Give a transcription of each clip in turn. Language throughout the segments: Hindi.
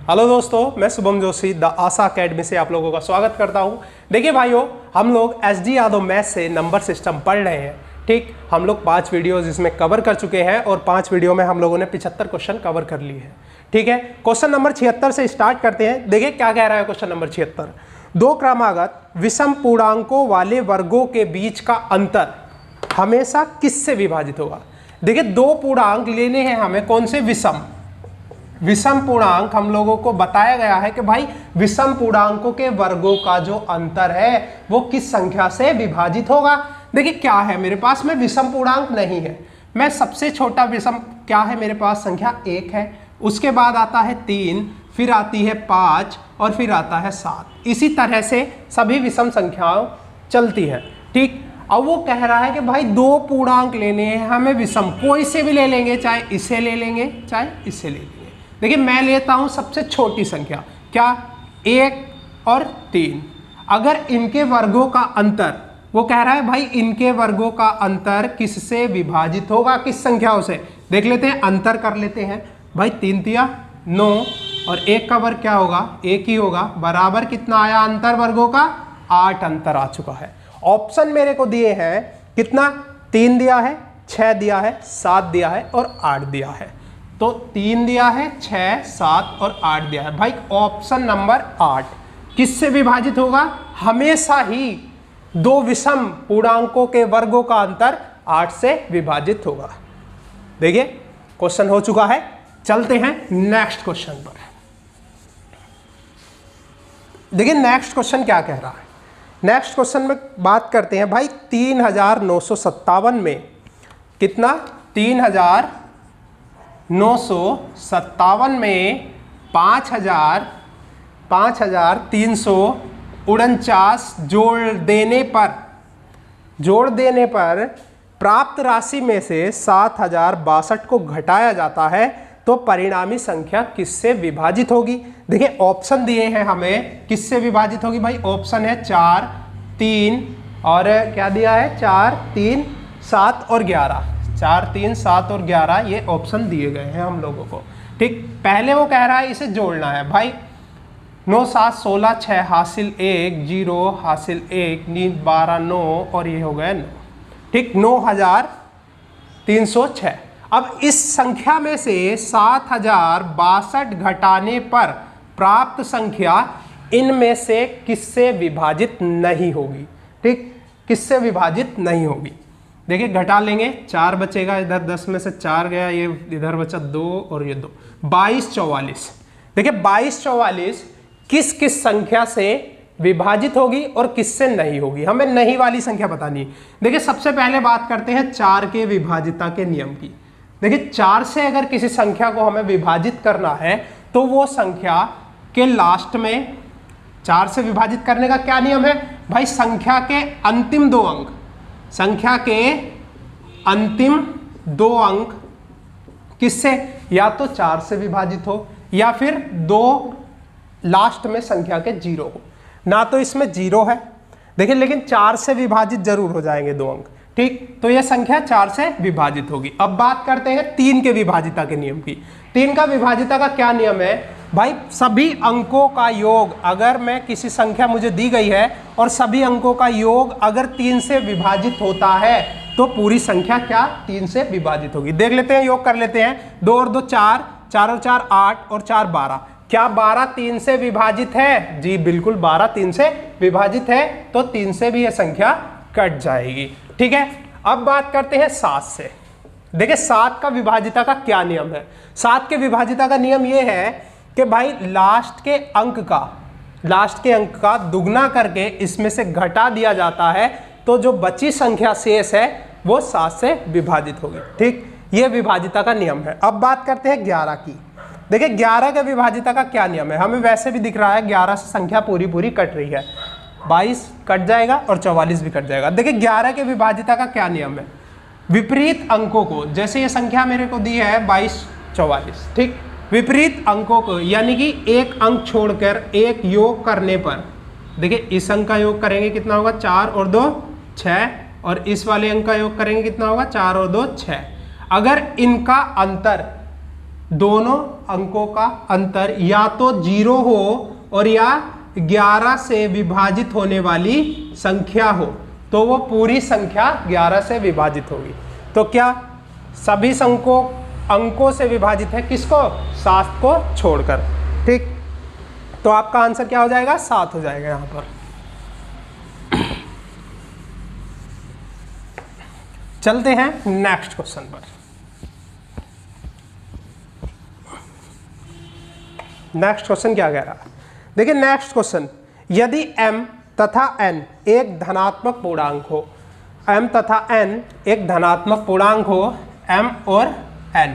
हेलो दोस्तों, मैं Shubham Joshi the Asha academy से आप लोगों का स्वागत करता हूं। देखिए भाइयों, हम लोग एसडी यादव मैथ से नंबर सिस्टम पढ़ रहे हैं। ठीक, हम लोग 5 वीडियोज इसमें कवर कर चुके हैं और 5 वीडियो में हम लोगों ने 75 क्वेश्चन कवर कर लिए हैं। ठीक है, क्वेश्चन नंबर 76 से स्टार्ट करते हैं। देखिए क्या कह रहा है क्वेश्चन नंबर 76। दो क्रमागत विषम पूर्णांकों वाले वर्गों के बीच का अंतर हमेशा किससे विभाजित होगा। देखिए दो पूर्णांक लेने हैं हमें, कौन से? विषम पूर्णांक। हम लोगों को बताया गया है कि भाई विषम पूर्णांकों के वर्गों का जो अंतर है वो किस संख्या से विभाजित होगा। देखिए क्या है, मेरे पास में विषम पूर्णांक नहीं है। मैं सबसे छोटा विषम क्या है, मेरे पास संख्या 1 है, उसके बाद आता है 3, फिर आती है 5 और फिर आता है 7। इसी तरह से सभी विषम संख्याओं चलती है। ठीक, अब वो कह रहा है कि भाई दो पूर्णांक लेने हैं हमें विषम, कोई से भी ले लेंगे, चाहे इसे ले लेंगे चाहे इसे ले लेंगे। देखिए मैं लेता हूं सबसे छोटी संख्या, क्या? 1 और 3। अगर इनके वर्गों का अंतर, वो कह रहा है भाई इनके वर्गों का अंतर किससे विभाजित होगा, किस संख्याओं से। देख लेते हैं, अंतर कर लेते हैं। भाई 3 तिया 9 और 1 का वर्ग क्या होगा? 1 ही होगा। बराबर कितना आया अंतर वर्गों का? 8 अंतर आ चुका है। ऑप्शन मेरे को दिए हैं कितना? 3 दिया है, 6 दिया है, 7 दिया है और 8 दिया है। तो 3 दिया है, 6, 7 और 8 दिया है। भाई ऑप्शन नंबर 8 किससे विभाजित होगा? हमेशा ही दो विषम पूर्णांकों के वर्गों का अंतर 8 से विभाजित होगा। देखिए क्वेश्चन हो चुका है। चलते हैं नेक्स्ट क्वेश्चन पर। देखिए नेक्स्ट क्वेश्चन क्या कह रहा है। नेक्स्ट क्वेश्चन में बात करते हैं भाई 3957 में कितना? 3957 में 5349 जोड़ देने पर प्राप्त राशि में से 7062 को घटाया जाता है तो परिणामी संख्या किससे विभाजित होगी। देखिए ऑप्शन दिए हैं हमें, किससे विभाजित होगी भाई। ऑप्शन है 4, 3 और क्या दिया है? 4, 3, 7 और 11। 4, 3, 7 और 11 ये ऑप्शन दिए गए हैं हम लोगों को। ठीक, पहले वो कह रहा है इसे जोड़ना है भाई। 9, 7, 16, 6 हासिल 1, 0 हासिल 1, 12, 9 और ये हो गया 9। ठीक, 9306। अब इस संख्या में से 7062 घटाने पर प्राप्त संख्या इनमें से किससे विभाजित नहीं होगी। ठीक, किससे विभाजित नहीं होगी। देखिए घटा लेंगे, 4 बचेगा, इधर 10 में से 4 गया, ये इधर बचा 2 और ये 2। 22, 44। देखिए 22, 44 किस किस संख्या से विभाजित होगी और किससे नहीं होगी, हमें नहीं वाली संख्या बतानी है। देखिए सबसे पहले बात करते हैं 4 के विभाजिता के नियम की। देखिए 4 से अगर किसी संख्या को हमें विभाजित करना है तो वो संख्या के लास्ट में 4 से विभाजित करने का क्या नियम है भाई? संख्या के अंतिम 2 अंक, संख्या के अंतिम 2 अंक किससे, या तो 4 से विभाजित हो या फिर 2 लास्ट में संख्या के 0 हो। ना तो इसमें 0 है देखिए, लेकिन 4 से विभाजित जरूर हो जाएंगे 2 अंक। ठीक, तो यह संख्या 4 से विभाजित होगी। अब बात करते हैं 3 के विभाजिता के नियम की। 3 का विभाजिता का क्या नियम है भाई? सभी अंकों का योग, अगर मैं किसी संख्या मुझे दी गई है और सभी अंकों का योग अगर 3 से विभाजित होता है तो पूरी संख्या क्या? 3 से विभाजित होगी। देख लेते हैं, योग कर लेते हैं। 2 और 2 4, 4 और 4 8 और 4 12। क्या 12 3 से विभाजित है? जी बिल्कुल, 12 3 से विभाजित है, तो 3 से भी यह संख्या कट जाएगी। ठीक है, अब बात करते हैं 7 से। देखिए 7 का विभाजिता का क्या नियम है। 7 के विभाजिता का नियम यह है कि भाई लास्ट के अंक का दुगना करके इसमें से घटा दिया जाता है तो जो बची संख्या शेष है वो 7 से विभाजित होगी। ठीक, ये विभाजिता का नियम है। अब बात करते हैं 11 की। देखिए 11 के विभाजिता का क्या नियम है। हमें वैसे भी दिख रहा है 11 से संख्या पूरी कट रही है, 22 कट जाएगा और 44 भी कट जाएगा। देखिए 11 के विभाजिता का क्या नियम है। विपरीत अंकों को, जैसे ये संख्या मेरे को दी है 22, 44। ठीक, विपरीत अंकों को यानी कि एक अंक छोड़कर एक योग करने पर, देखिए इस अंक का योग करेंगे कितना होगा? 4 और 2 6, और इस वाले अंक का योग करेंगे कितना होगा? 4 और 2 6। अगर इनका अंतर दोनों अंकों का अंतर या तो 0 हो और या 11 से विभाजित होने वाली संख्या हो, तो वो पूरी संख्या 11 से विभाजित होगी। तो क्या सभी अंकों से विभाजित है, किसको? 7 को छोड़कर। ठीक, तो आपका आंसर क्या हो जाएगा? 7 हो जाएगा यहां पर। चलते हैं नेक्स्ट क्वेश्चन पर। नेक्स्ट क्वेश्चन क्या कह रहा है? देखिए नेक्स्ट क्वेश्चन, यदि m तथा n एक धनात्मक पूर्णांक हो, m तथा n एक धनात्मक पूर्णांक हो, m और n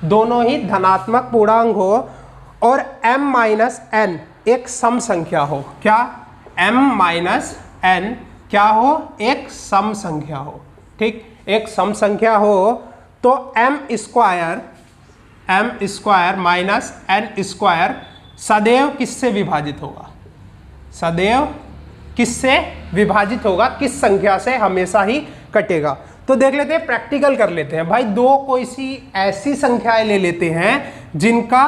दोनों ही धनात्मक पूर्णांक हो, और m माइनस n एक सम संख्या हो। क्या? m माइनस n क्या हो? एक सम संख्या हो। ठीक, एक सम संख्या हो तो m square minus n square सदैव किससे विभाजित होगा? सदैव किससे विभाजित होगा? किस संख्या से हमेशा ही कटेगा? तो देख लेते हैं, प्रैक्टिकल कर लेते हैं भाई। दो कोई सी ऐसी संख्याएं ले लेते हैं जिनका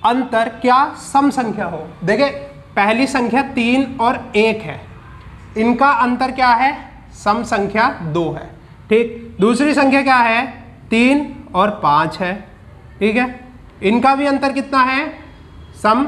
अंतर क्या? सम संख्या हो। देखिए पहली संख्या 3 और 1 है, इनका अंतर क्या है? सम संख्या 2 है। ठीक, दूसरी संख्या क्या है? 3 और 5 है। ठीक है, इनका भी अंतर कितना है? सम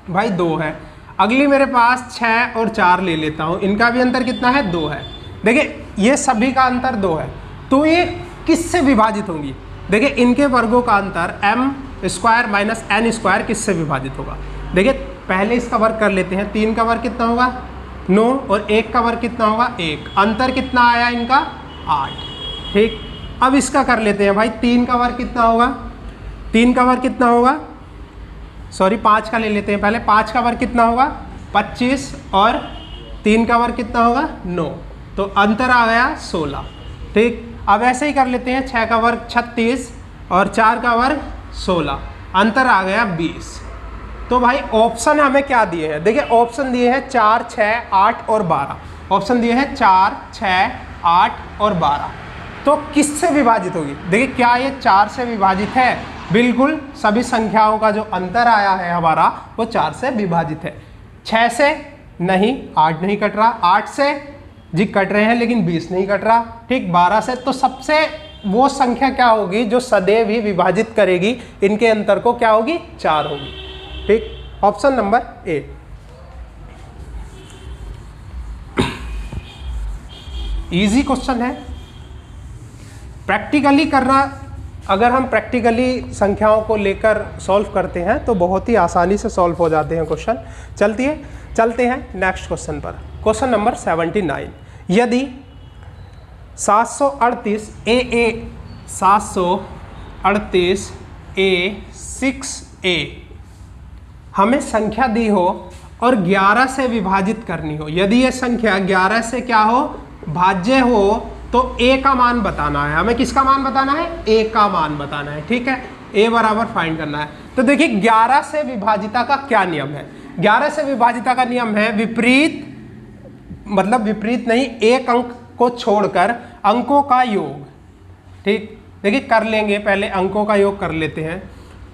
भाई 2 है। अगली मेरे पास 6 और 4 ले लेता हूं, इनका भी अंतर कितना है? 2 है। देखिए ये सभी का अंतर 2 है, तो ये किससे विभाजित होंगी? देखिए इनके वर्गों का अंतर m square minus n square किससे विभाजित होगा? देखिए पहले इसका वर्ग कर लेते हैं। 3 का वर्ग कितना होगा? 9 और 1 का वर्ग कितना होगा? 1। अंतर कितना आया इनका? 8। ठीक, अब इसका कर लेते हैं भाई। 3 का वर्ग कितना होगा? 3 का वर्ग कितना होगा? सॉरी 5 का ले लेते हैं पहले। 5 का वर्ग कितना होगा? 25 और 3 का वर्ग कितना होगा? 9। तो अंतर आ गया 16। ठीक, अब ऐसे ही कर लेते हैं। 6 का वर्ग 36 और 4 का वर्ग 16, अंतर आ गया 20। तो भाई ऑप्शन हमें क्या दिए हैं? देखिए ऑप्शन दिए हैं 4, 6, 8 और 12। ऑप्शन दिए हैं 4, 6, 8 और 12। तो किससे विभाजित होगी? देखिए क्या ये 4 से विभाजित है? बिल्कुल, सभी संख्याओं का जो अंतर आया है हमारा वो 4 से विभाजित है। 6 से नहीं, 8 नहीं कट रहा। 8 से जी कट रहे हैं लेकिन 20 नहीं कट रहा। ठीक, 12 से। तो सबसे वो संख्या क्या होगी जो सदैव ही विभाजित करेगी इनके अंतर को? क्या होगी? 4 होगी। ठीक, option number A. Easy question है, प्रैक्टिकली करना। अगर हम प्रैक्टिकली संख्याओं को लेकर सॉल्व करते हैं तो बहुत ही आसानी से सॉल्व हो जाते हैं क्वेश्चन। चलते हैं नेक्स्ट क्वेश्चन पर। क्वेश्चन नंबर 79, यदि 738 6a हमें संख्या दी हो और 11 से विभाजित करनी हो, यदि ये संख्या 11 से क्या हो? भाज्य हो, तो a का मान बताना है। हमें किसका मान बताना है? a का मान बताना है। ठीक है, a बराबर फाइंड करना है। तो देखिए 11 से विभाजिता का क्या नियम है? 11 से विभाजिता का नियम है विपरीत, मतलब विपरीत नहीं, एक अंक को छोड़कर अंकों का योग। ठीक, देखिए कर लेंगे, पहले अंकों का योग कर लेते हैं।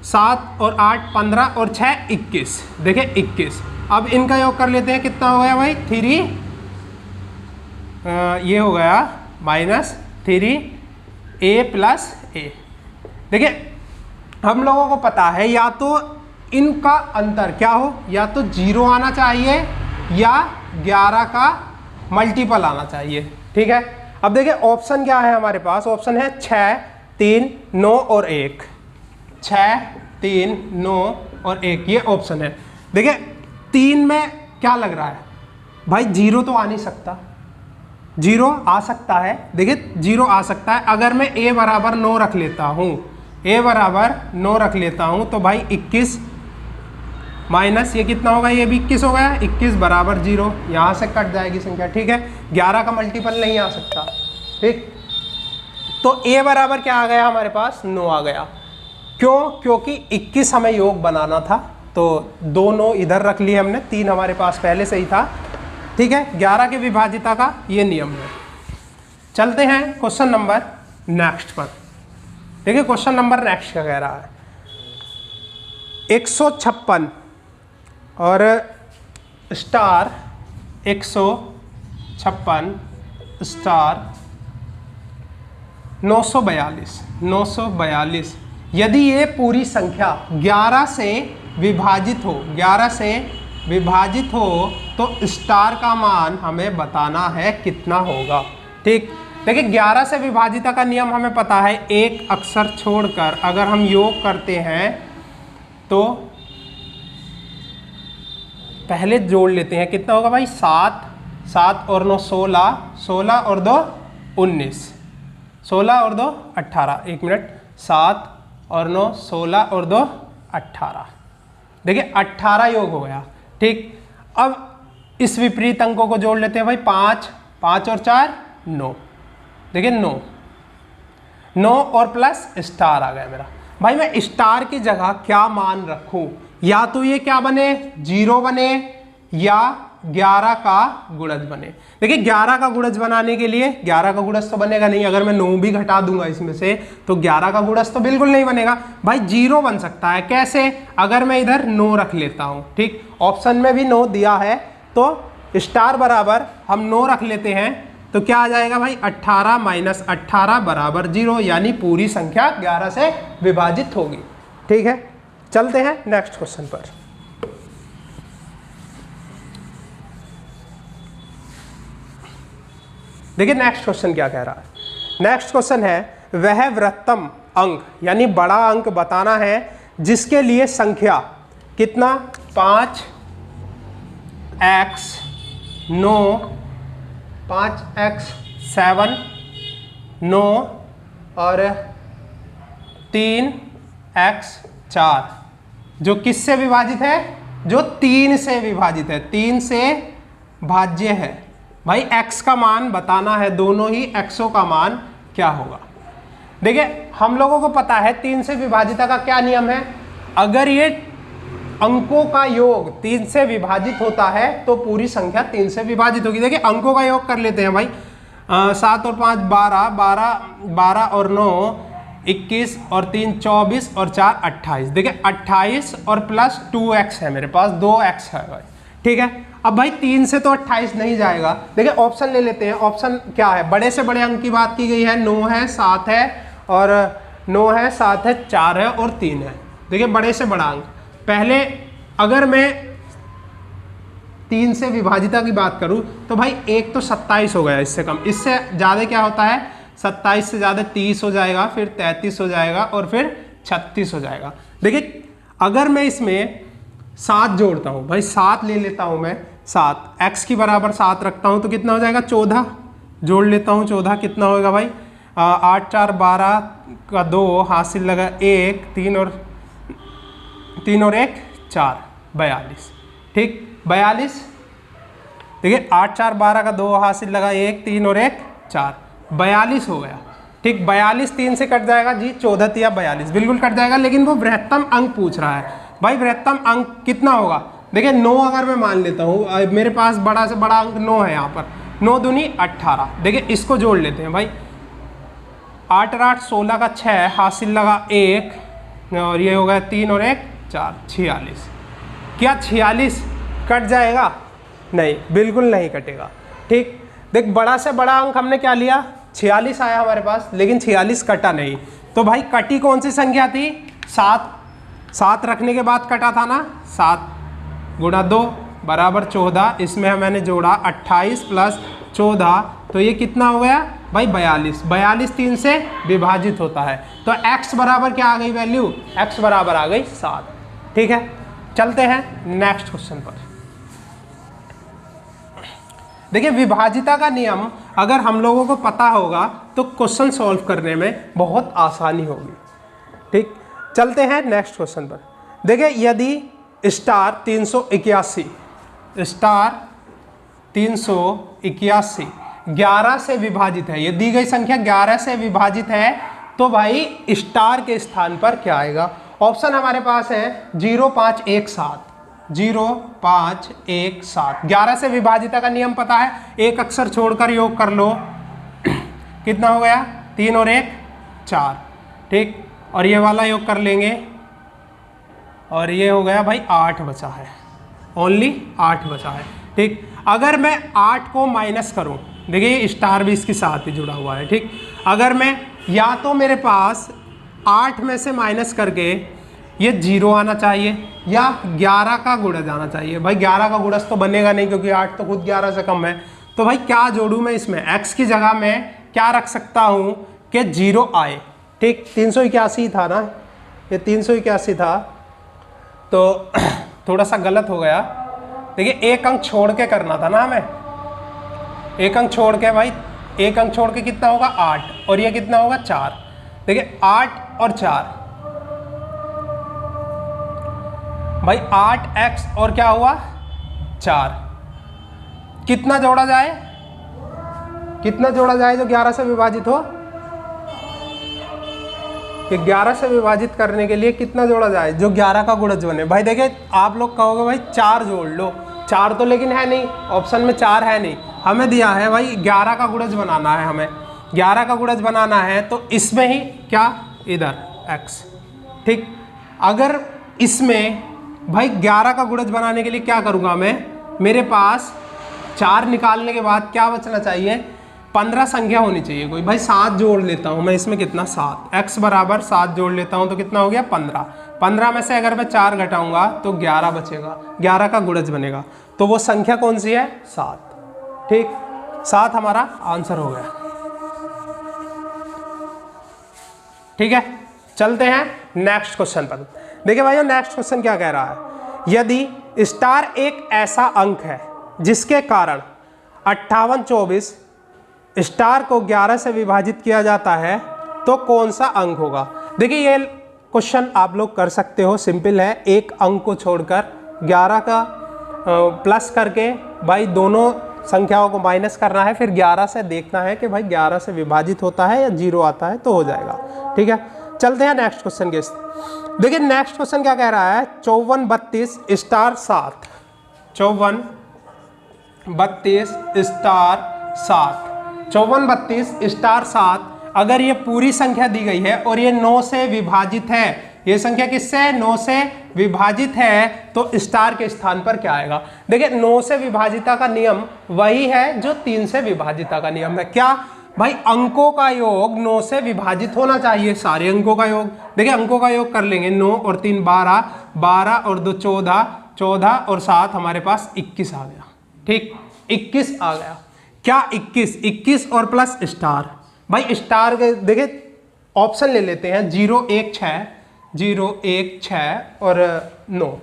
7 और 8 15 और 6 21। देखिए 21। अब इनका योग कर लेते हैं, कितना हो गया भाई? 3 ये हो गया -3a प्लस a। देखिए हम लोगों को पता है या तो इनका अंतर क्या हो, या तो 0 आना चाहिए या 11 का मल्टीपल आना चाहिए। ठीक है, अब देखिए ऑप्शन क्या है हमारे पास? ऑप्शन है 6, 3, 9 और 1। 6, 3, 9 और 1, ये ऑप्शन है। देखिए 3 में क्या लग रहा है भाई? 0 तो आ नहीं सकता। 0 आ सकता है, देखिए 0 आ सकता है। अगर मैं a बराबर 9 रख लेता हूँ, a बराबर 9 रख लेता हूँ, तो भाई 21 माइनस ये कितना होगा? ये भी 21 हो गया। 21 बराबर 0, यहाँ से कट जाएगी संख्या। ठीक है, 11 का मल्टीपल नहीं आ सकता। ठीक, तो a बराबर क्या आ गया हमारे पास? 9 आ गया। क्यों? क्योंकि 21 हमें योग बनाना था, तो 2 9 इधर रख लिए हमने, 3 हमारे पास पहले से ही था। ठीक है, 11 के विभाजिता का ये नियम है। चलते हैं क्वेश्चन नंबर नेक्स्ट पर। देखिए क्वेश्चन नंबर नेक्स्ट क्या कह रहा है? 156 और स्टार 156 स्टार 942 यदि ये पूरी संख्या 11 से विभाजित हो तो स्टार का मान हमें बताना है कितना होगा। ठीक, देखिए 11 से विभाजिता का नियम हमें पता है, एक अक्षर छोड़कर अगर हम योग करते हैं तो पहले जोड़ लेते हैं, कितना होगा भाई 7 और 9 16 और 2 19, 16 और 2 18, 1 मिनट, 7 और 9 16 और 2 18, देखिए 18 योग हो गया। ठीक, अब इस विपरीत अंकों को जोड़ लेते हैं भाई, 5 और 4 9, देखिए 9 और प्लस स्टार आ गया मेरा। भाई मैं स्टार की जगह क्या मान रखूं, या तो ये क्या बने 0 बने या 11 का गुणज बने। देखिए 11 का गुणज बनाने के लिए 11 का गुणज तो बनेगा नहीं, अगर मैं 9 भी घटा दूंगा इसमें से तो 11 का गुणज तो बिल्कुल नहीं बनेगा। भाई 0 बन सकता है, कैसे, अगर मैं इधर 9 रख लेता हूं। ठीक, ऑप्शन में भी 9 दिया है तो स्टार बराबर हम 9 रख लेते हैं तो क्या आ जाएगा भाई 18 - 18 बराबर 0, यानी पूरी संख्या 11 से विभाजित होगी। ठीक है, चलते हैं नेक्स्ट क्वेश्चन पर। देखिए नेक्स्ट क्वेश्चन क्या कह रहा है। नेक्स्ट क्वेश्चन है, वह वृहत्तम अंक यानी बड़ा अंक बताना है जिसके लिए संख्या कितना 5x 9 5x 7 9 और 3x 4 जो किससे विभाजित है, जो 3 से विभाजित है, 3 से भाज्य है। भाई x का मान बताना है, दोनों ही xओं का मान क्या होगा। देखिए हम लोगों को पता है 3 से विभाजिता का क्या नियम है, अगर ये अंकों का योग 3 से विभाजित होता है तो पूरी संख्या 3 से विभाजित होगी। देखिए अंकों का योग कर लेते हैं भाई, 7 और 5 12 12 और 9 21 और 3 24 और 4 28। देखिए 28 और प्लस 2x है मेरे पास, 2x है भाई। ठीक है, अब भाई 3 से तो 28 नहीं जाएगा। देखिए ऑप्शन ले लेते हैं, ऑप्शन क्या है, बड़े से बड़े अंक की बात की गई है, 9 है 7 है और 9 है 7 है 4 है और 3 है। देखिए बड़े से बड़ा अंक, पहले अगर मैं 3 से विभाजिता की बात करूं तो भाई एक तो 27 हो गया, इससे कम, इससे ज़्यादा क्या होता है 27 से ज़्यादा 30 हो जाएगा, फिर 33 हो जाएगा और फिर 36 हो जाएगा। देखिए अगर मैं इसमें 7 जोड़ता हूं भाई, 7 ले लेता हूं मैं, 7 x की बराबर 7 रखता हूं तो कितना हो जाएगा 14, जोड़ लेता हूं 14, कितना होगा भाई 8 4 12 का 2 हासिल लगा 1 3 और 1 4 42। ठीक 42, देखिए 8 4 12 का 2 हासिल लगा 1 3 और 1 4 42 हो गया। ठीक 42 3 से कट जाएगा जी, 14 या 42 बिल्कुल कट जाएगा, लेकिन वो वृहत्तम अंक पूछ रहा है। भाई वृहत्तम अंक कितना होगा, देखिए 9 अगर मैं मान लेता हूँ, मेरे पास बड़ा से बड़ा अंक 9 है, यहाँ पर 9 दूनी 18। देखिए इसको जोड़ लेते हैं भाई, 8 और 8 16 का 6 हासिल लगा 1 और ये हो गया 3 और 1 4 46। क्या 46 कट जाएगा, नहीं बिल्कुल नहीं कटेगा। ठीक, देख बड़ा से बड़ा अंक हमने क्या लिया 46 आया हमारे पास, लेकिन 46 कटा नहीं। तो भाई कटी कौन सी संख्या थी, 7 रखने के बाद कटा था ना, 7 गुणा 2 बराबर 14, इसमें मैंने जोड़ा 28 प्लस 14 तो ये कितना हो गया भाई 42 3 से विभाजित होता है, तो x बराबर क्या आ गई वैल्यू, x बराबर आ गई 7। ठीक है, चलते हैं नेक्स्ट क्वेश्चन पर। देखिए विभाजिता का नियम अगर हम लोगों को पता होगा तो क्वेश्चन सॉल्व करने में बहुत आसानी होगी। ठीक, चलते हैं नेक्स्ट क्वेश्चन पर। देखिए यदि स्टार 381 11 से विभाजित है, ये दी गई संख्या 11 से विभाजित है तो भाई स्टार के स्थान पर क्या आएगा। ऑप्शन हमारे पास है 0 5 1 7, 0 5 1 7। 11 से विभाजिता का नियम पता है, एक अक्षर छोड़कर योग कर लो, कितना हो गया 3 और 1 4। ठीक, और ये वाला योग कर लेंगे और ये हो गया भाई 8 बचा है, ओनली 8 बचा है। ठीक, अगर मैं 8 को माइनस करूं, देखिए स्टार भी इसके साथ ही जुड़ा हुआ है। ठीक, अगर मैं या तो मेरे पास 8 में से माइनस करके ये 0 आना चाहिए या 11 का गुणज आना चाहिए। भाई 11 का गुणज तो बनेगा नहीं क्योंकि 8 तो खुद 11 से कम है। तो भाई क्या जोड़ूं मैं इसमें, x की जगह मैं क्या रख सकता हूं कि 0 आए। ठीक, 381 था ना, ये 381 था, तो थोड़ा सा गलत हो गया। देखिए एक अंक छोड़ के करना था ना हमें, एक अंक छोड़ के, भाई एक अंक छोड़ के कितना होगा 8, और ये कितना होगा 4। देखिए 8 और 4, भाई 8x और क्या हुआ 4, कितना जोड़ा जाए, कितना जोड़ा जाए जो 11 से विभाजित हो, कि 11 से विभाजित करने के लिए कितना जोड़ा जाए जो 11 का गुणज बने। भाई देखिए आप लोग कहोगे भाई 4 जोड़ लो, 4 तो लेकिन है नहीं, ऑप्शन में 4 है नहीं, हमें दिया है भाई 11 का गुणज बनाना है, हमें 11 का गुणज बनाना है, तो इसमें ही क्या इधर x। ठीक, अगर इसमें भाई 11 का गुणज बनाने के लिए क्या करूँगा मैं, मेरे पास 4 निकालने के बाद क्या बचना चाहिए, 15 संख्या होनी चाहिए कोई। भाई 7 जोड़ लेता हूँ मैं इसमें, कितना 7, x बराबर 7 जोड़ लेता हूँ तो कितना हो गया 15। 15 में से अगर मैं 4 घटाऊंगा तो 11 बचेगा, 11 का गुणज बनेगा, तो वो संख्या कौन सी है 7। ठीक, 7 हमारा आंसर हो गया। ठीक है, चलते हैं नेक्स्ट क्वेश्चन पर। देखिए भाइयों नेक्स्ट क्वेश्चन क्या कह रहा है, यदि स्टार एक ऐसा अंक है जिसके कारण 5824 स्टार को 11 से विभाजित किया जाता है तो कौन सा अंक होगा। देखिए ये क्वेश्चन आप लोग कर सकते हो, सिंपल है, एक अंक को छोड़कर 11 का प्लस करके भाई दोनों संख्याओं को माइनस करना है, फिर 11 से देखना है कि भाई 11 से विभाजित होता है या 0 आता है तो हो जाएगा। ठीक है, चलते हैं नेक्स्ट क्वेश्चन के। देखिए नेक्स्ट क्वेश्चन क्या कह रहा है, 5432 स्टार 7, 5432 स्टार 7, 5432 स्टार 7, अगर ये पूरी संख्या दी गई है और ये 9 से विभाजित है, ये संख्या किससे है 9 से विभाजित है, तो स्टार के स्थान पर क्या आएगा। देखिए 9 से विभाजिता का नियम वही है जो 3 से विभाजिता का नियम है। क्या भाई, अंकों का योग 9 से विभाजित होना चाहिए, सारे अंकों का योग। देखिए अंकों का योग कर लेंगे, 9 और 3 12, 12 और 2 14, 14 और 7 हमारे पास 21 आ गया। ठीक, 21 आ गया। क्या 21, 21 और प्लस स्टार, भाई स्टार के देखिए ऑप्शन ले लेते हैं, 0 1 6, 0 1 6 और 9।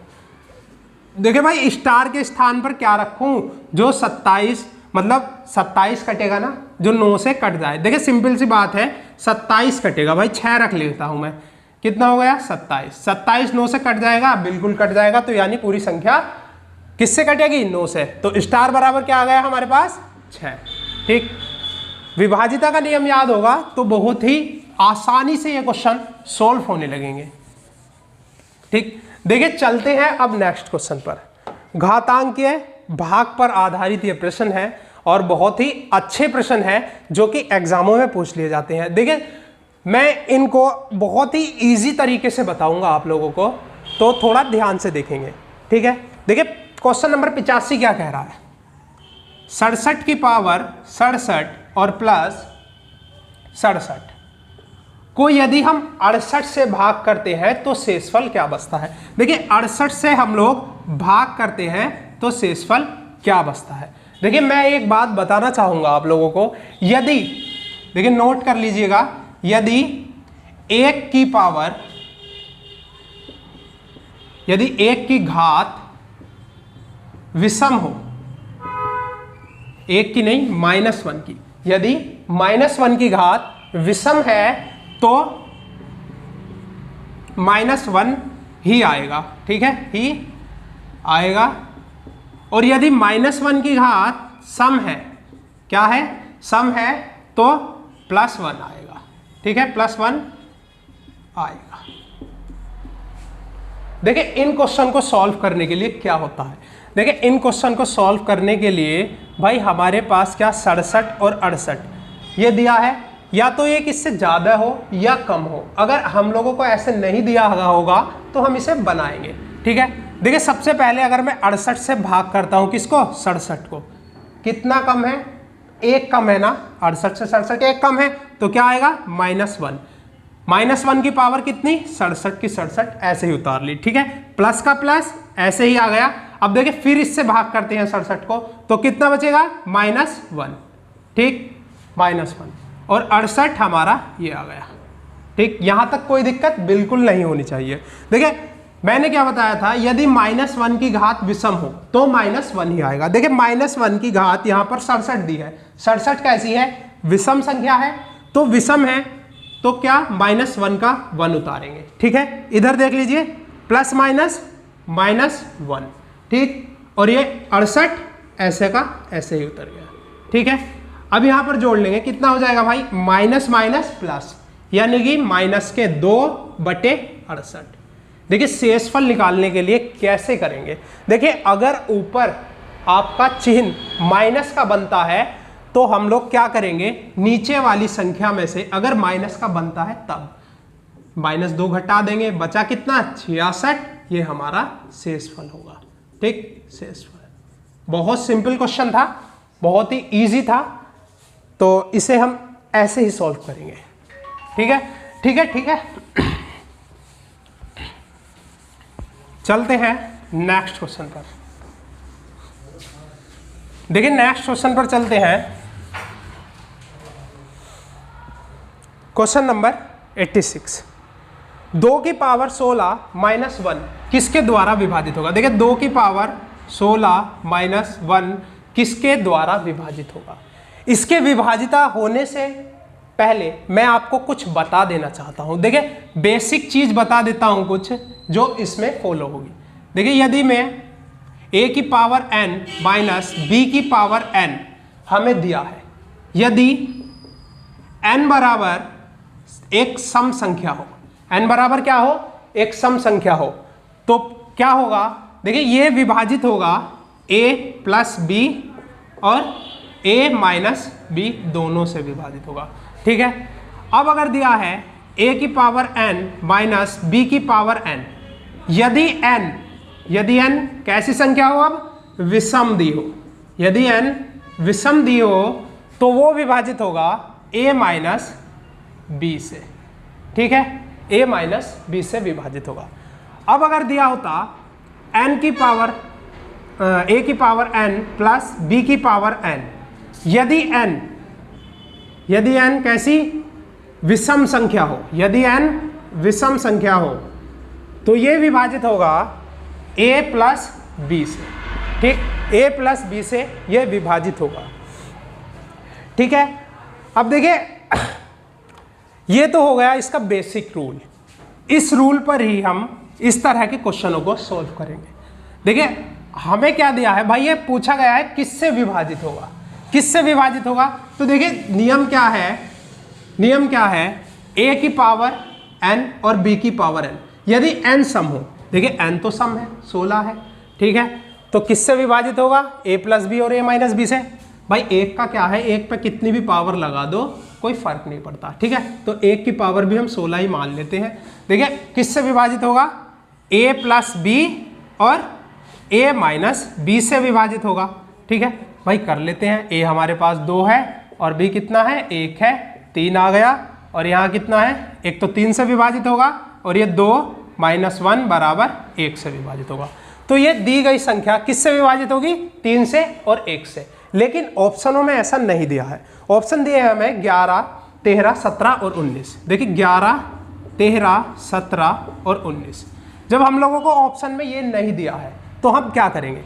देखिए भाई स्टार के स्थान पर क्या रखूं, जो 27, मतलब 27 कटेगा ना, जो 9 से कट जाए। देखिए सिंपल सी बात है, 27 कटेगा, भाई 6 रख लेता हूं मैं, कितना हो गया 27, 27 9 से कट जाएगा, बिल्कुल कट जाएगा, तो यानी पूरी संख्या किससे कटेगी 9 से, तो स्टार बराबर क्या आ गया हमारे पास 6। ठीक, विभाजिता का नियम याद होगा तो बहुत ही आसानी से ये क्वेश्चन सॉल्व होने लगेंगे। ठीक, देखिए चलते हैं अब नेक्स्ट क्वेश्चन पर। घातांकीय भाग पर आधारित ये प्रश्न है और बहुत ही अच्छे प्रश्न है जो कि एग्जामों में पूछ लिए जाते हैं। देखिए मैं इनको बहुत ही इजी तरीके से बताऊंगा आप लोगों को, तो थोड़ा ध्यान से देखेंगे। ठीक है, देखिए क्वेश्चन नंबर 85 क्या कह रहा है, 67 की पावर 67 और प्लस 67 को यदि हम 68 से भाग करते हैं तो शेषफल क्या बचता है। देखिए 68 से हम लोग भाग करते हैं तो शेषफल क्या बचता है। देखिए मैं एक बात बताना चाहूंगा आप लोगों को, यदि देखिए नोट कर लीजिएगा, यदि 1 की पावर, यदि 1 की घात विषम हो, 1 की नहीं -1 की, यदि -1 की घात विषम है तो -1 ही आएगा। ठीक है, ही आएगा। और यदि -1 की घात सम है, क्या है सम है, तो +1 आएगा। ठीक है, +1 आएगा। देखिए इन क्वेश्चन को सॉल्व करने के लिए क्या होता है, देखिए इन क्वेश्चन को सॉल्व करने के लिए भाई हमारे पास क्या 67 और 68 ये दिया है, या तो ये किससे ज़्यादा हो या कम हो। अगर हम लोगों को ऐसे नहीं दिया होगा तो हम इसे बनाएंगे, ठीक है। देखिए सबसे पहले अगर मैं 68 से भाग करता हूँ किसको, 67 को, कितना कम है, 1 कम है ना, 68 से 67 1 कम है, तो क्या आएगा -1। -1 की पावर कितनी, 67 की 67 ऐसे ही उतार ली, ठीक है। प्लस का प्लस ऐसे ही आ गया। अब देखिए फिर इससे भाग करते हैं 67 को, तो कितना बचेगा, -1, ठीक, -1, और 68 हमारा ये आ गया, ठीक। यहां तक कोई दिक्कत बिल्कुल नहीं होनी चाहिए। देखिए मैंने क्या बताया था, यदि -1 की घात विषम हो तो -1 ही आएगा। देखिए -1 की घात यहां पर 67 दी है, 67 कैसी है, विषम संख्या है, तो विषम है तो क्या -1 का 1 उतारेंगे, ठीक है। इधर देख लीजिए प्लस माइनस -1, ठीक, और ये 68 ऐसे का ऐसे ही उतर गया, ठीक है। अब यहां पर जोड़ लेंगे, कितना हो जाएगा भाई, माइनस माइनस प्लस, यानी कि -2/68। देखिए शेषफल निकालने के लिए कैसे करेंगे, देखिए अगर ऊपर आपका चिन्ह माइनस का बनता है तो हम लोग क्या करेंगे, नीचे वाली संख्या में से अगर माइनस का बनता है तब -2 घटा देंगे, बचा कितना, 66, ये हमारा शेषफल होगा, ठीक, शेषफल। बहुत सिंपल क्वेश्चन था, बहुत ही इजी था, तो इसे हम ऐसे ही सॉल्व करेंगे, ठीक है, ठीक है, ठीक है। चलते हैं नेक्स्ट क्वेश्चन पर। देखिए नेक्स्ट क्वेश्चन पर चलते हैं, क्वेश्चन नंबर 86। 2 की पावर 16 -1 किसके द्वारा विभाजित होगा। देखिए 2 की पावर 16 -1 किसके द्वारा विभाजित होगा। इसके विभाजिता होने से पहले मैं आपको कुछ बता देना चाहता हूं। देखिए बेसिक चीज बता देता हूं कुछ जो इसमें फॉलो होगी। देखिए यदि मैं a की पावर n माइनस b की पावर n हमें दिया है, यदि n बराबर एक सम संख्या हो, n बराबर क्या हो, एक सम संख्या हो, तो क्या होगा, देखिए ये विभाजित होगा a प्लस b और a माइनस b दोनों से विभाजित होगा, ठीक है। अब अगर दिया है a की पावर n माइनस b की पावर n, यदि n कैसी संख्या हो, अब विषम दी हो, यदि n विषम दी हो तो वो विभाजित होगा a माइनस b से, ठीक है, a माइनस b से विभाजित होगा। अब अगर दिया होता n की पावर a की पावर n प्लस b की पावर n, यदि n कैसी विषम संख्या हो, यदि n विषम संख्या हो तो ये विभाजित होगा a प्लस b से, ठीक, a प्लस b से ये विभाजित होगा, ठीक है। अब देखिए ये तो हो गया इसका बेसिक रूल, इस रूल पर ही हम इस तरह के क्वेश्चनों को सॉल्व करेंगे। देखिए हमें क्या दिया है भाई, ये पूछा गया है किससे विभाजित होगा, किससे विभाजित होगा, तो देखिए नियम क्या है, नियम क्या है, a की पावर n और b की पावर n, यदि n सम हो, देखिए n तो सम है, 16 है, ठीक है, तो किससे विभाजित होगा, a प्लस b और a माइनस b से। भाई एक का क्या है, एक पे कितनी भी पावर लगा दो कोई फर्क नहीं पड़ता, ठीक है, तो एक की पावर भी हम 16 ही मान लेते हैं। देखिए किससे विभाजित होगा, a प्लस b और a माइनस b से विभाजित होगा, ठीक है। भाई कर लेते हैं, a हमारे पास 2 है और b कितना है, 1 है, 3 आ गया, और यहाँ कितना है, एक तो 3 से विभाजित होगा और ये 2 माइनस 1 बराबर 1 से विभाजित होगा। तो ये दी गई संख्या किससे विभाजित होगी, 3 से और 1 से। लेकिन ऑप्शनों में ऐसा नहीं दिया है, ऑप्शन दिए हैं हमें 11, 13, 17 और 19। देखिए 11, 13, 17 और 19, जब हम लोगों को ऑप्शन में ये नहीं दिया है तो हम क्या करेंगे,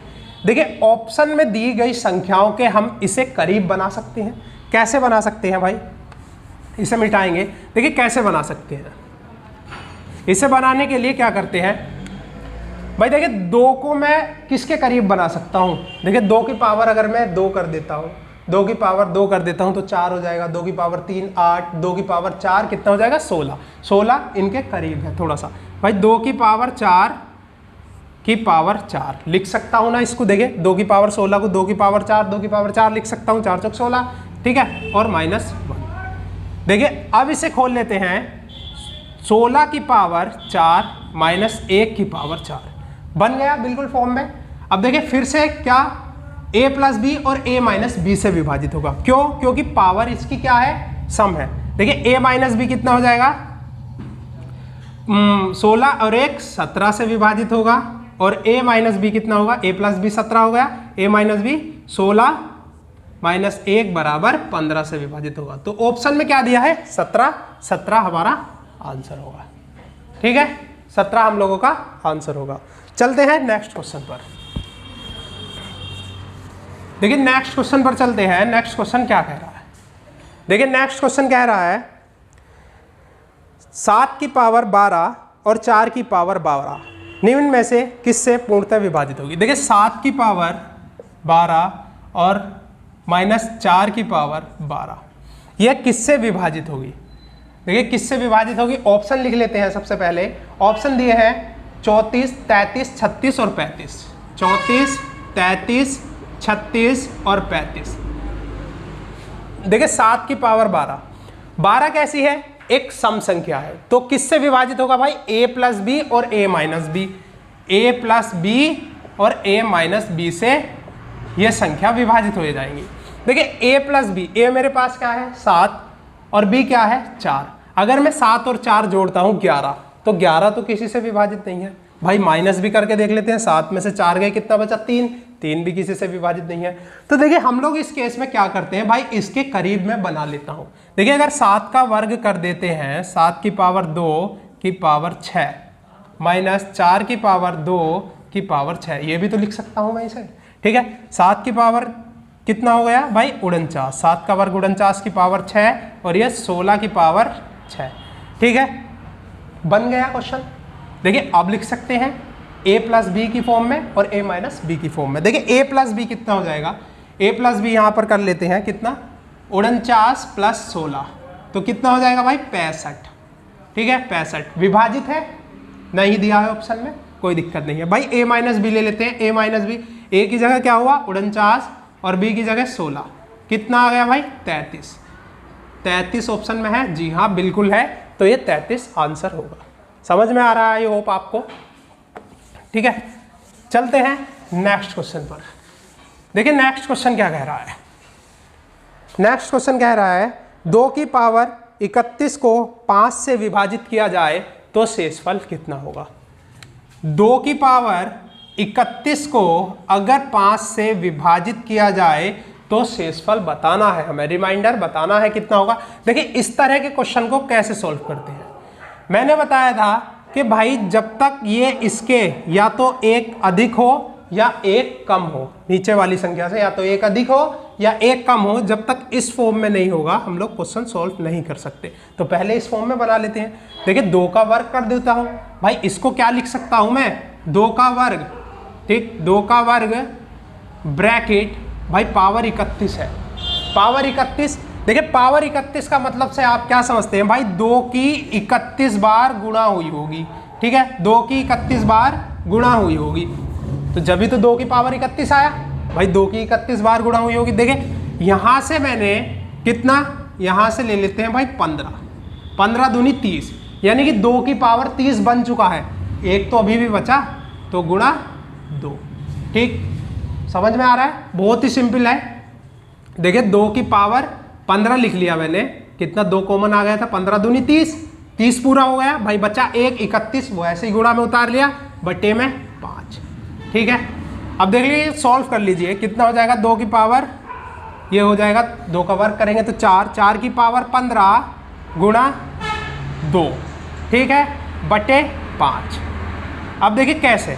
देखिए ऑप्शन में दी गई संख्याओं के हम इसे करीब बना सकते हैं। कैसे बना सकते हैं भाई, इसे मिटाएंगे, देखिए कैसे बना सकते हैं। इसे बनाने के लिए क्या करते हैं भाई, देखिए 2 को मैं किसके करीब बना सकता हूँ, देखिए 2 की पावर अगर मैं 2 कर देता हूँ, 2 की पावर 2 कर देता हूँ तो 4 हो जाएगा, 2 की पावर 3 8, 2 की पावर 4 कितना हो जाएगा, 16, 16 इनके करीब है थोड़ा सा। भाई 2 की पावर 4 की पावर 4 लिख सकता हूँ ना इसको, देखिए 2 की पावर 16 को 2 की पावर 4, 2 की पावर 4 लिख सकता हूँ, 4 चौक 16, ठीक है, और -1। देखिए अब इसे खोल लेते हैं, 16 की पावर 4 माइनस 1 की पावर 4 बन गया बिल्कुल फॉर्म में। अब देखिए फिर से क्या, a प्लस बी और a माइनस बी से विभाजित होगा। क्यों? क्योंकि पावर इसकी क्या है, सम है। देखिए a माइनस बी कितना हो जाएगा, 16 और 1 17 से विभाजित होगा, और a माइनस बी कितना होगा, a प्लस बी 17 हो गया, a माइनस बी 16 माइनस 1 बराबर 15 से विभाजित होगा। तो ऑप्शन में क्या दिया है, 17, 17 हमारा आंसर होगा। ठीक है, 17 हम लोगों का आंसर होगा। चलते हैं नेक्स्ट क्वेश्चन पर। देखिए नेक्स्ट क्वेश्चन पर चलते हैं। नेक्स्ट क्वेश्चन क्या कह रहा है, देखिए नेक्स्ट क्वेश्चन कह रहा है 7 की पावर 12 और 4 की पावर 12 निम्न में से किससे पूर्णतः विभाजित होगी। देखिए 7 की पावर 12 और माइनस 4 की पावर 12 यह किससे विभाजित होगी। देखिए किससे विभाजित होगी, ऑप्शन लिख लेते हैं। सबसे पहले ऑप्शन दिए हैं 34, 33, 36 और 35। 34, 33, 36 और 35। देखिए 7 की पावर 12, 12 कैसी है, एक सम संख्या है, तो किससे विभाजित होगा भाई, a प्लस बी और a minus B. a plus B और a माइनस बी से ये संख्या विभाजित हो जाएंगी। देखिए a प्लस बी, a मेरे पास क्या है 7 और b क्या है 4। अगर मैं 7 और 4 जोड़ता हूँ 11, तो 11 तो किसी से विभाजित नहीं है भाई। माइनस भी करके देख लेते हैं, 7 में से 4 गए कितना बचा 3, 3 भी किसी से विभाजित नहीं है। तो देखिए हम लोग इस केस में क्या करते हैं भाई, इसके करीब में बना लेता हूँ। देखिए अगर 7 का वर्ग कर देते हैं, 7 की पावर 2 की पावर 6 माइनस 4 की पावर 2 की पावर 6, ये भी तो लिख सकता हूँ मैं इसे। ठीक है, 7 की पावर कितना हो गया भाई 49, 7 का वर्ग 49 की पावर 6 और ये 16 की पावर 6। ठीक है, बन गया क्वेश्चन। देखिए अब लिख सकते हैं a प्लस बी की फॉर्म में और a माइनस बी की फॉर्म में। देखिए a प्लस बी कितना हो जाएगा, a प्लस बी यहाँ पर कर लेते हैं कितना, 49 प्लस 16, तो कितना हो जाएगा भाई 65। ठीक है, 65 विभाजित है, नहीं दिया है ऑप्शन में, कोई दिक्कत नहीं है भाई। a माइनस बी ले लेते हैं, a माइनस बी, a की जगह क्या हुआ 49 और b की जगह 16, कितना आ गया भाई 33। 33 ऑप्शन में है, जी हाँ बिल्कुल है, तो ये 33 आंसर होगा। समझ में आ रहा है, आई होप आपको। ठीक है, चलते हैं नेक्स्ट क्वेश्चन पर। देखिए नेक्स्ट क्वेश्चन क्या कह रहा है, नेक्स्ट क्वेश्चन कह रहा है 2 की पावर 31 को 5 से विभाजित किया जाए तो शेषफल कितना होगा। 2 की पावर 31 को अगर 5 से विभाजित किया जाए तो शेषफल बताना है हमें, रिमाइंडर बताना है कितना होगा। देखिए इस तरह के क्वेश्चन को कैसे सॉल्व करते हैं, मैंने बताया था कि भाई जब तक ये इसके या तो एक अधिक हो या एक कम हो, नीचे वाली संख्या से या तो एक अधिक हो या एक कम हो, जब तक इस फॉर्म में नहीं होगा हम लोग क्वेश्चन सॉल्व नहीं कर सकते। तो पहले इस फॉर्म में बना लेते हैं। देखिए 2 का वर्ग कर देता हूँ भाई, इसको क्या लिख सकता हूँ मैं 2 का वर्ग, ठीक 2 का वर्ग ब्रैकेट भाई पावर 31 है, पावर 31। देखिए पावर 31 का मतलब से आप क्या समझते हैं भाई, 2 की 31 बार गुणा हुई होगी। ठीक है, 2 की 31 बार गुणा हुई होगी, तो जब भी तो 2 की पावर 31 आया भाई, 2 की 31 बार गुणा हुई होगी। देखिए यहाँ से मैंने कितना, यहाँ से ले लेते हैं भाई 15, 15 दूनी 30, यानी कि 2 की पावर 30 बन चुका है, एक तो अभी भी बचा, तो गुणा 2। ठीक, समझ में आ रहा है, बहुत ही सिंपल है। देखिए 2 की पावर 15 लिख लिया मैंने, कितना 2 कॉमन आ गया था, 15 दूनी 30, 30 पूरा हो गया भाई, बचा 1 31, वो ऐसे ही गुणा में उतार लिया, बटे में 5। ठीक है, अब देख लीजिए सॉल्व कर लीजिए, कितना हो जाएगा 2 की पावर, ये हो जाएगा 2 का वर्ग करेंगे तो 4, 4 की पावर 15 गुणा 2, ठीक है, बटे 5। अब देखिए कैसे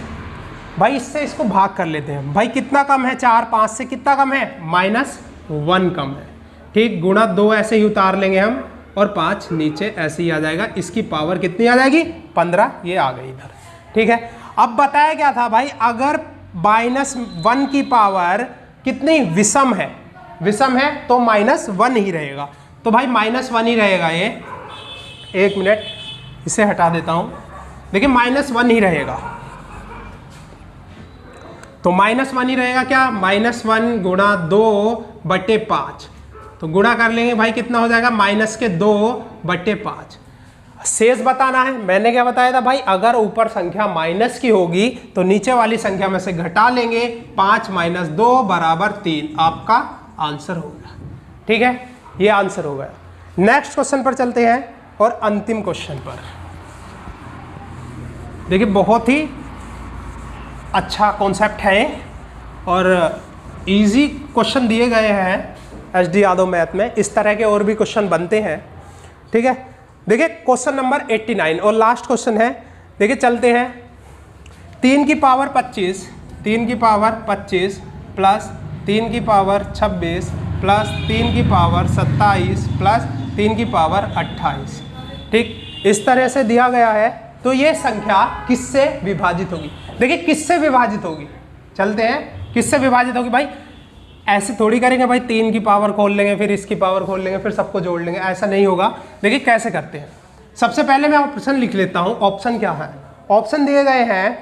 भाई, इससे इसको भाग कर लेते हैं भाई, कितना कम है 4, 5 से कितना कम है -1 कम है। ठीक, गुणा 2 ऐसे ही उतार लेंगे हम, और 5 नीचे ऐसे ही आ जाएगा, इसकी पावर कितनी आ जाएगी 15, ये आ गई इधर। ठीक है, अब बताया क्या था भाई, अगर -1 की पावर कितनी विषम है, विषम है तो -1 ही रहेगा, तो भाई -1 ही रहेगा ये। एक मिनट इसे हटा देता हूं, देखिए -1 ही रहेगा, तो -1 ही रहेगा क्या, -1 गुणा 2 बटे 5, तो गुणा कर लेंगे भाई, कितना हो जाएगा -2/5। शेष बताना है। मैंने क्या बताया था भाई, अगर ऊपर संख्या माइनस की होगी तो नीचे वाली संख्या में से घटा लेंगे। 5 - 2 = 3 आपका आंसर होगा। ठीक है, ये आंसर हो गया। नेक्स्ट क्वेश्चन पर चलते हैं और अंतिम क्वेश्चन पर। देखिए बहुत ही अच्छा कॉन्सेप्ट है और इजी क्वेश्चन दिए गए हैं SD यादव मैथ में। इस तरह के और भी क्वेश्चन बनते हैं। ठीक है, देखिए क्वेश्चन नंबर 89 और लास्ट क्वेश्चन है। देखिए चलते हैं। 3 की पावर 25 प्लस 3 की पावर 26 प्लस 3 की पावर 27 प्लस 3 की पावर 28। ठीक, इस तरह से दिया गया है। तो ये संख्या किससे विभाजित होगी? देखिए किससे विभाजित होगी, चलते हैं। किससे विभाजित होगी भाई? ऐसे थोड़ी करेंगे भाई, 3 की पावर खोल लेंगे, फिर इसकी पावर खोल लेंगे, फिर सबको जोड़ लेंगे, ऐसा नहीं होगा। देखिए कैसे करते हैं। सबसे पहले मैं ऑप्शन लिख लेता हूँ। ऑप्शन क्या है? ऑप्शन दिए गए हैं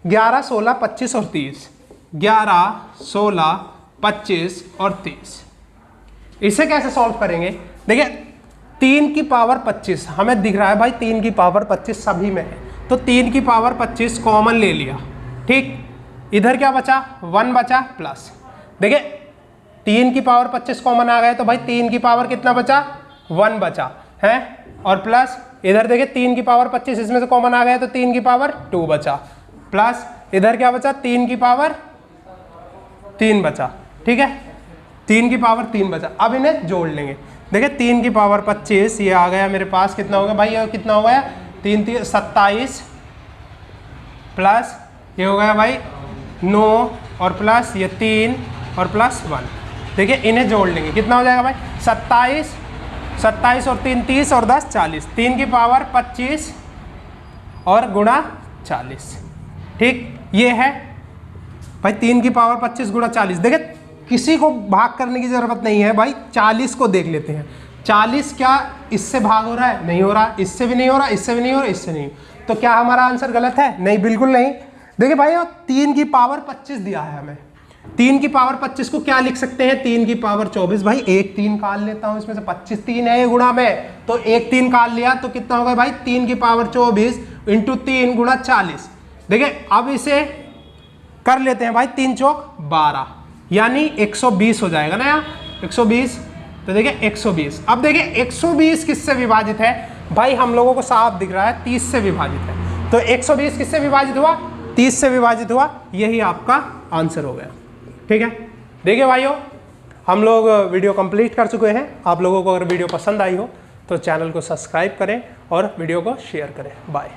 11, 16, 25 और 30। 11, 16, 25 और 30। इसे कैसे सॉल्व करेंगे? देखिए 3 की पावर 25 हमें दिख रहा है भाई, 3 की पावर 25 सभी में है, तो 3 की पावर 25 कॉमन ले लिया। ठीक, इधर क्या बचा? 1 बचा प्लस। देखिए 3 की पावर 25 कॉमन आ गए तो भाई 3 की पावर कितना बचा? 1 बचा है, और प्लस इधर देखिए 3 की पावर 25 इसमें से कॉमन आ गया तो 3 की पावर 2 बचा, प्लस इधर क्या बचा? 3 की पावर 3 बचा। ठीक है, 3 की पावर 3 बचा। अब इन्हें जोड़ लेंगे। देखिए 3 की पावर 25 ये आ गया मेरे पास, कितना हो गया भाई? ये कितना हो गया? 3 3 27 प्लस ये हो गया भाई 9 और प्लस ये 3 और प्लस 1। देखिए इन्हें जोड़ लेंगे, कितना हो जाएगा भाई? 27 और 3 30 और 10 40। 3 की पावर 25 और गुणा 40। ठीक, ये है भाई 3 की पावर 25 गुणा 40। देखिए किसी को भाग करने की जरूरत नहीं है भाई, 40 को देख लेते हैं। 40 क्या इससे भाग हो रहा है? नहीं हो रहा। इससे भी नहीं हो रहा, इससे भी नहीं हो रहा, इससे नहीं। तो क्या हमारा आंसर गलत है? नहीं, बिल्कुल नहीं। देखिए भाई 3 की पावर 25 दिया है हमें। 3 की पावर 25 को क्या लिख सकते हैं? 3 की पावर 24। भाई एक 3 काल लेता हूं, इसमें से 25 3 है गुणा में, तो एक 3 काल लिया तो कितना होगा भाई? 3 की पावर 24 इंटू 3 गुणा 40। देखिए अब इसे कर लेते हैं भाई, 3 चौक 12 यानी 120 हो जाएगा ना यार, 120। तो देखिए 120। अब देखिए 120 किससे विभाजित है? भाई हम लोगों को साफ दिख रहा है 30 से विभाजित है। तो 120 किससे विभाजित हुआ? 30 से विभाजित हुआ। यही आपका आंसर हो गया। ठीक है, देखिए भाइयों हम लोग वीडियो कंप्लीट कर चुके हैं। आप लोगों को अगर वीडियो पसंद आई हो तो चैनल को सब्सक्राइब करें और वीडियो को शेयर करें। बाय।